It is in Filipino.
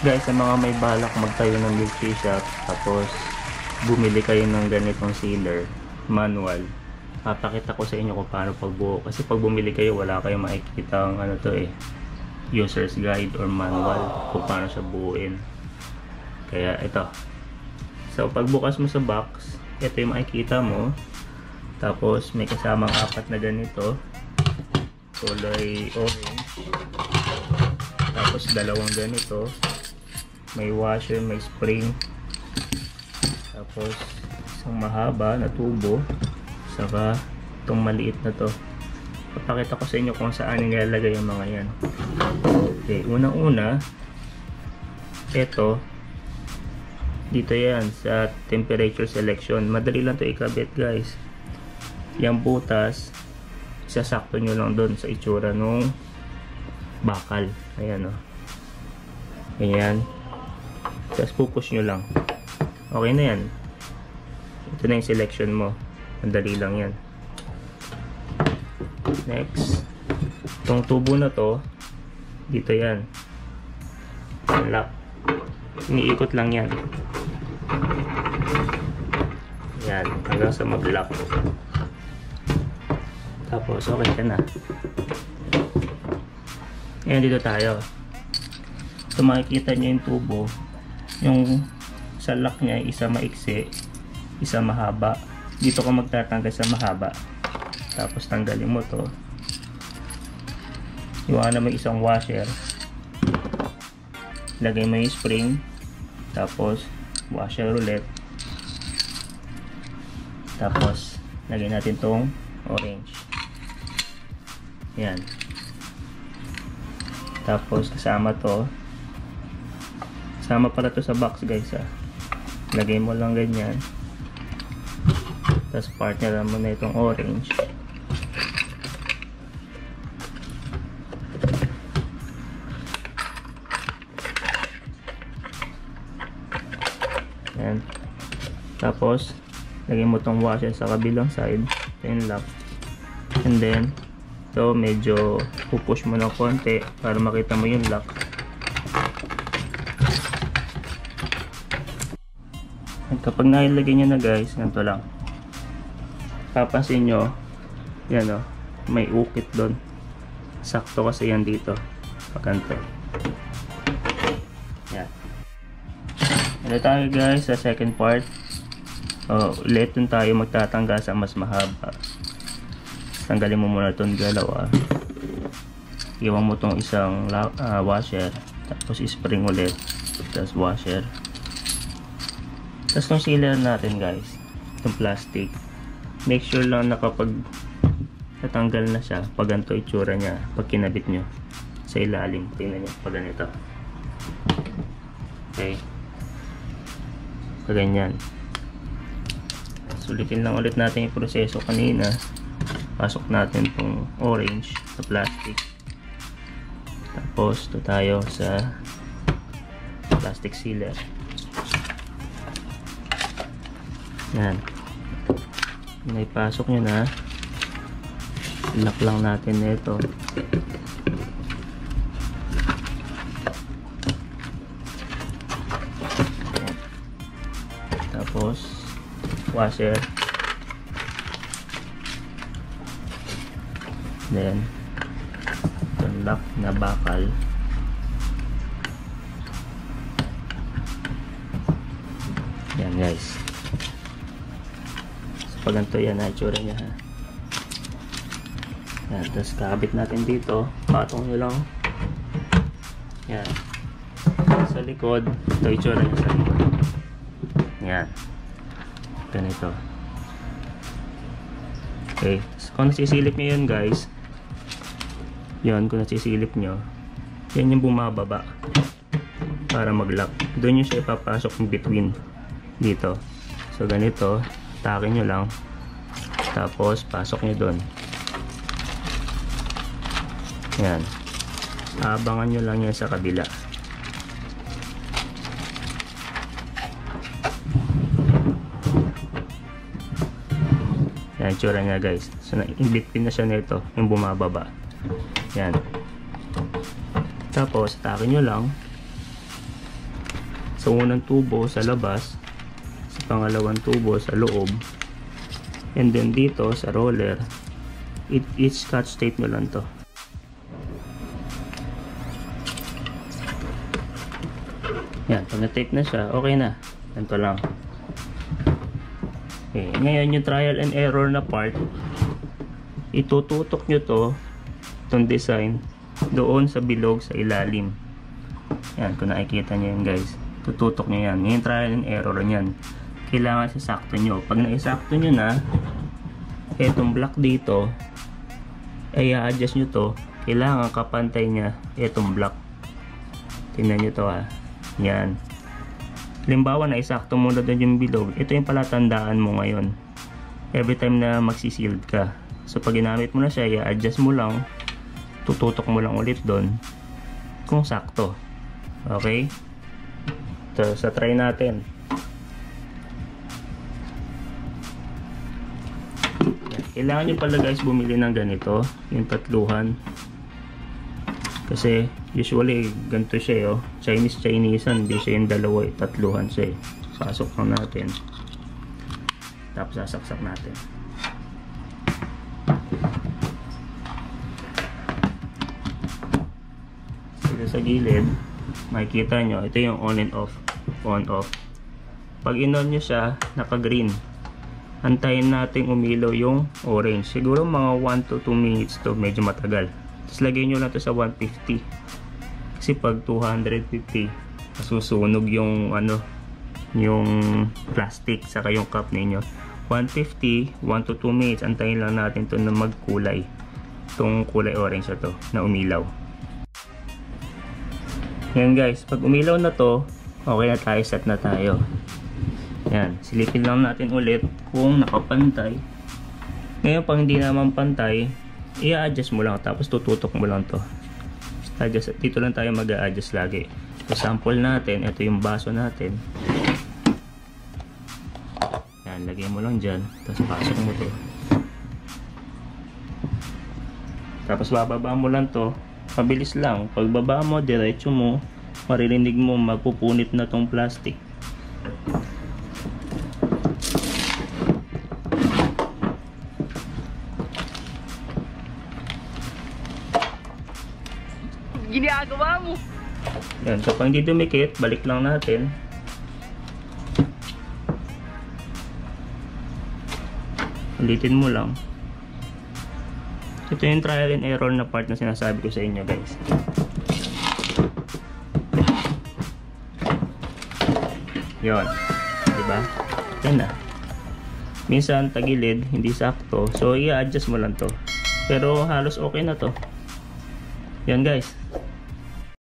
Guys, sa mga may balak magtayo ng milkshake shop, tapos bumili kayo ng ganitong sealer, manual, papakita ko sa inyo kung paano pagbuo. Kasi pag bumili kayo, wala kayong makikita ang ano to user's guide or manual kung paano siya buuin. Kaya ito. So pagbukas mo sa box, ito yung makikita mo. Tapos may kasamang 4 na ganito, kulay orange. Tapos 2 ganito, may washer, may spring. Tapos isang mahaba na tubo, saka itong maliit na to. Papakita ko sa inyo kung saan nilalagay yung mga yan. Okay, unang-una, ito dito yan sa temperature selection. Madali lang to ikabit, guys. Yung butas, isasakto nyo lang doon sa itsura nung bakal. Ayan o. Ayan. Tapos pupush nyo lang. Okay na yan. Ito na yung selection mo. Madali lang yan. Next, itong tubo na to, dito yan. Lock. Iniikot lang yan. Yan. Hanggang sa mag-lock. Tapos okay ka na. Ayan, dito tayo. So makikita nyo yung tubo, yung sa lock niya, isa maiksi, isa mahaba. Dito ka magtatanggal sa mahaba. Tapos tanggalin mo to. Iwanan mo isang washer. Lagay mo yung spring. Tapos washer ulit. Tapos lagay natin tong orange. Yan. Tapos kasama to. Kasama pala to sa box, guys, ha. Lagay mo lang ganyan. Tapos partner mo na itong orange. Yan. Tapos lagay mo itong washer sa kabilang side. Ito yung lock. And then so medyo pupush mo ng konti para makita mo yung lock. At kapag nailagay nyo na, guys, ganito lang. Papansin nyo, yan o, may ukit doon. Sakto kasi yan dito. Pagkanto. Yan. Ito tayo, guys, sa second part. Ulit dun tayo magtatanggal sa mas mahaba. Tanggalin mo muna itong dalawa. Iwan mo itong isang washer. Tapos spring ulit. Tapos washer. Tapos itong sealer natin, guys, itong plastic, make sure lang na kapag natanggal na siya, pag ganito itsura niya, pag kinabit nyo sa ilalim, tingnan nyo pag ganito. Okay, pag ganyan. Sulitin lang ulit natin yung proseso kanina. Pasok natin itong orange sa plastic. Tapos ito tayo sa plastic sealer. Yan. Naipasok nyo na. Lock lang natin nito. Tapos washer. Then itong lock na bakal. Yan, guys. So pag ganito yan, itsura niya, ha. Yan. Tapos kakabit natin dito. Patong nyo lang. Yan. Sa likod, ito itsura niya sa likod. Yan. Ganito. Okay. So kung nasisilip nyo yun, guys, yun, kung nasisilip nyo, yan yung bumababa para mag-lock. Doon nyo siya ipapasok in between dito. So ganito, takin nyo lang, tapos pasok nyo doon. Yan. Abangan nyo lang yan sa kabila. Yan, itsura niya, guys. So in between na siya nito, yung bumababa. Yan. Tapos takin nyo lang. Sa unang tubo sa labas, sa pangalawang tubo sa loob, and then dito sa roller, each scotch tape nyo lang to. Yan, pag na-tape na siya, okay na. Ganito lang. Okay, ngayon yung trial and error na part, itututok nyo itong design doon sa bilog sa ilalim. Yan, kung nakikita nyo yan guys, tututok nyo yan. Yung trial and error nyan, kailangan sasakto nyo. Pag naisakto nyo na etong block dito, ay i-adjust nyo to. Kailangan kapantay nya etong block. Tingnan nyo to ha. Yan. Halimbawa na isakto mo na doon yung bilog, ito yung palatandaan mo ngayon every time na magsisild ka. So pag ginamit mo na siya, i-adjust mo lang, tututok mo lang ulit doon kung sakto. Okay? So sa try natin. Kailangan nyo pala guys bumili ng ganito, yung tatluhan. Kasi usually ganito siya, oh. Chinese-Chinesean, hindi siya yung dalawa, tatluhan siya. Pasok lang natin. Tapos sasaksak natin. Dito sa gilid, makikita nyo, ito yung on and off. On off. Pag in-on nyo siya, naka-green. Antayin natin umilaw yung orange. Siguro mga 1 to 2 minutes to, medyo matagal. Tapos lagay nyo lang to sa 150. Kasi pag 250, masusunog yung yung plastic saka yung cup ninyo. 150, 1 to 2 minutes, antayin lang natin to na magkulay. Itong kulay orange na to, na umilaw. Yan guys, pag umilaw na to, okay na tayo, set na tayo. Yan, silipin lang natin ulit kung nakapantay. Ngayon pag hindi naman pantay, i-adjust mo lang, tapos tututok mo lang to. Adjust, dito lang tayo mag-a-adjust lagi. So sample natin, ito yung baso natin. Yan, lagay mo lang dyan, tapos pasok mo to. Tapos bababa mo lang to, mabilis lang. Pag baba mo, diretso mo, maririnig mo magpupunit na tong plastic. Ginagawa mo. Yan, so pag hindi dumikit, balik lang natin. Ulitin mo lang. Ito yung trial and error na part na sinasabi ko sa inyo guys. Yon, diba? Yan na. Minsan tagilid, hindi sakto, so i-adjust mo lang to. Pero halos okay na to. Yan guys.